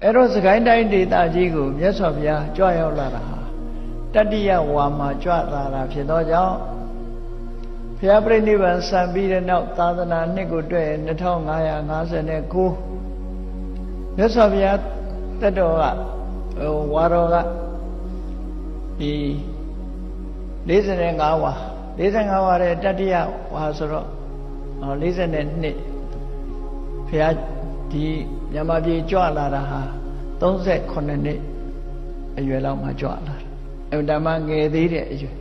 အဲ့တော့စကိုင်းတိုင်းဒေသကြီးကိုမြတ်စွာဘုရားကြွရောက်လာတာဟာတတိယဝါမှာကြွလာတာဖြစ်သောကြောင့်ဘုရားပြိဋိဘံစံပြီးတဲ့နောက်သာသနာနှစ်ကိုတွေ့2559မြတ်စွာဘုရားတက်တော်ကဝါတော်ကဒီ45ဝါ45ဝါတဲ့တတိယဝါဆိုတော့42ဘုရားဒီမြန်မာပြည်ကြွလာတာဟာ38နှစ်အရွယ်လောက်မှကြွလာတာအမှန်တမ်းငယ်သေးတဲ့အရွယ်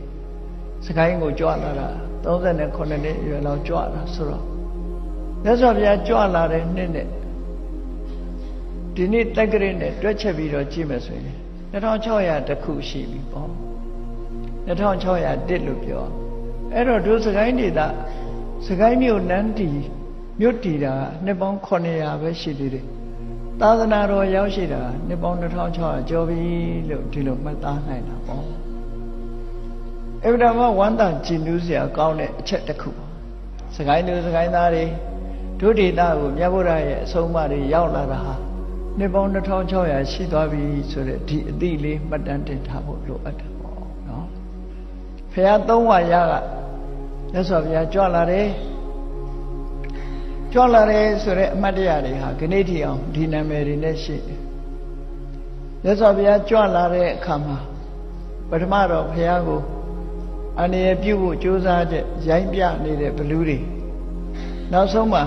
စကိုင်းကိုကြွလာတာ38နှစ်အရွယ်လောက်ကြွလာဆိုတော့မြတ်စွာဘုရားကြွလာတဲ့နှစ်နဲ့ဒီနေ့တက္ကရာနဲ့တွက်ချက်ပြီးတော့ကြည့်မယ်ဆိုရင်2600တခုရှိပြီပေါ့2601လို့ပြောအဲ့တော့ဒုစကိုင်းဒေသစကိုင်းမြို့နန်းတီမြို့တီတာနှစ်ပေါင်း900ပဲရှိသေးတယ်သာသနာတော်ရောက်ရှိတာနှစ်ပေါင်း2600ကျော်ပြီလို့ဒီလိုမှတ်သားနိုင်တာပေါ့အဲ့ဒါမှဝမ်းသာကြည်နူးစရာကောင်းတဲ့အချက်တစ်ခုပါစကိုင်းသူစကိုင်းသားတွေဒုဒေသကိုမြတ်ဗုဒ္ဓရဲ့အဆုံးအမတွေရောက်လာတာဟာနှစ်ပေါင်း2600ရှိသွားပြီဆိုတဲ့ဒီအသည့်လေးမှတ်တမ်းတင်ထားဖို့လိုအပ်တယ်ပေါ့နော်ဖရာသုံးဝါရကမြတ်စွာဘုရားကြွလာတယ်ဆိုတဲ့အမှတ်တရတွေဟာခဏထိအောင်ဒီနာမည်တွေနဲ့ရှိတယ်မြတ်စွာဘုရားကြွလာတဲ့အခါမှာပထမတော့ဘုရားကိုအန္တရာယ်ပြုဖို့ကြိုးစားတဲ့ရိုင်းပြနေတဲ့ဘလူးတွေနောက်ဆုံးမှာ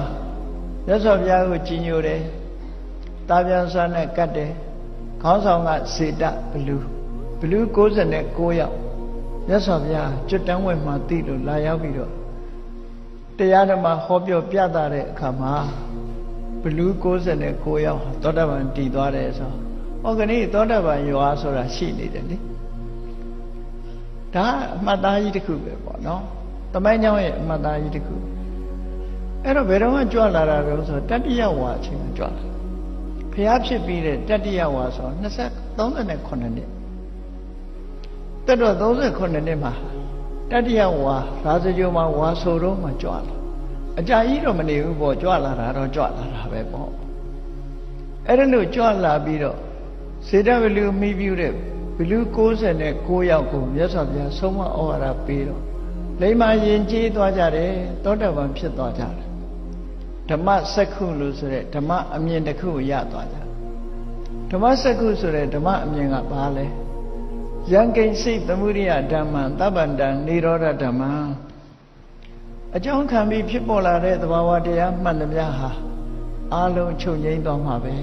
မြတ်စွာဘုရားကိုကြည်ညိုတယ်တာပြန်စွာနဲ့ကတ်တယ်ခေါင်းဆောင်ကစေတဘလူး69ယောက်မြတ်စွာဘုရားကျွတ်တန်းဝဲမှာသိလို့လာရောက်ပြီးတော့တရားဓမ္မဟောပြောပြသတဲ့အခါမှာဘလူး69ယောက်သောတာပန်တည်သွားတယ်ဆိုဟောကနေ့သောတာပန်ရွာဆိုတာရှိနေတယ်လေဒါအမှတ်သားကြီးတစ်ခုပဲပေါ့နော်တမိုင်းကျောင်းရဲ့အမှတ်သားကြီးတစ်ခုအဲ့တော့ဘယ်တော့မှကြွလာတာတော့ဆိုတတိယဝါအချိန်ကကြွလာဖျားဖြစ်ပြီးတဲ့တတိယဝါဆို38နှစ်တက်တော့38နှစ်မှာတတိယဝါရာဇဂိုမှာဝါဆိုတော့မှကြွလာအကြာကြီးတော့မနေဘူးပေါ့ကြွလာတာတော့ကြွလာတာပဲပေါ့အဲ့ဒါလို့ကြွလာပြီးတော့စေတဘလူမိပြုတဲ့ဘလူ69ယောက်ကိုမြတ်စွာဘုရားဆုံးမဩဝါဒပေးတော့လိမ္မာယဉ်ကျေးသွားကြတယ်သောတာပန်ဖြစ်သွားကြတယ်ဓမ္မစက္ခုလို့ဆိုတဲ့ဓမ္မအမြင်တစ်ခုကိုရသွားကြဓမ္မစက္ခုဆိုတဲ့ဓမ္မအမြင်ကဘာလဲယံကိဉ္စိသမုဒိယဓမ္မံသဗ္ဗန္တံនិရောဓဓမ္မံအကြောင်းခံပြီးဖြစ်ပေါ်လာတဲ့သဘာဝတရားမှန်သမျှဟာအလုံးချုပ်ငြိမ်းသွားမှာပဲ